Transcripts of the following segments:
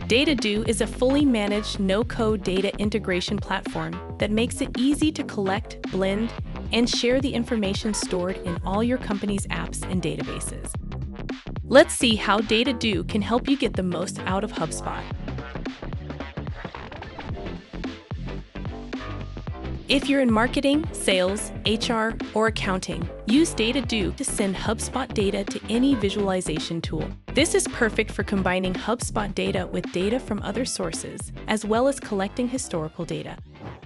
Dataddo is a fully managed no-code data integration platform that makes it easy to collect, blend, and share the information stored in all your company's apps and databases. Let's see how Dataddo can help you get the most out of HubSpot. If you're in marketing, sales, HR, or accounting, use Dataddo to send HubSpot data to any visualization tool. This is perfect for combining HubSpot data with data from other sources, as well as collecting historical data.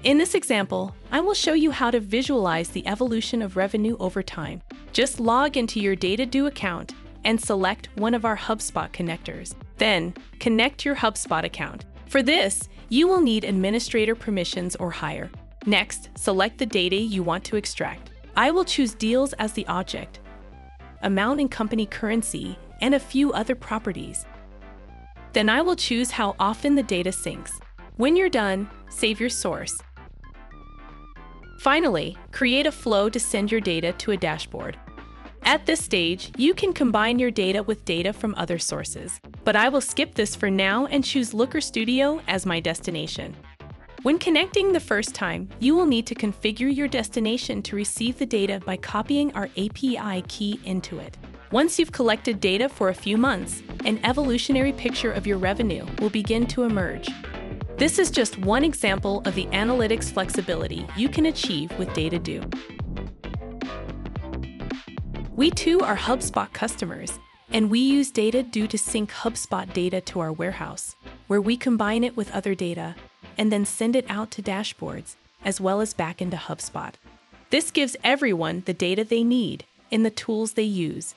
In this example, I will show you how to visualize the evolution of revenue over time. Just log into your Dataddo account and select one of our HubSpot connectors. Then, connect your HubSpot account. For this, you will need administrator permissions or higher. Next, select the data you want to extract. I will choose deals as the object, amount in company currency, and a few other properties. Then I will choose how often the data syncs. When you're done, save your source. Finally, create a flow to send your data to a dashboard. At this stage, you can combine your data with data from other sources, but I will skip this for now and choose Looker Studio as my destination. When connecting the first time, you will need to configure your destination to receive the data by copying our API key into it. Once you've collected data for a few months, an evolutionary picture of your revenue will begin to emerge. This is just one example of the analytics flexibility you can achieve with Dataddo. We too are HubSpot customers, and we use Dataddo to sync HubSpot data to our warehouse, where we combine it with other data and then send it out to dashboards, as well as back into HubSpot. This gives everyone the data they need in the tools they use.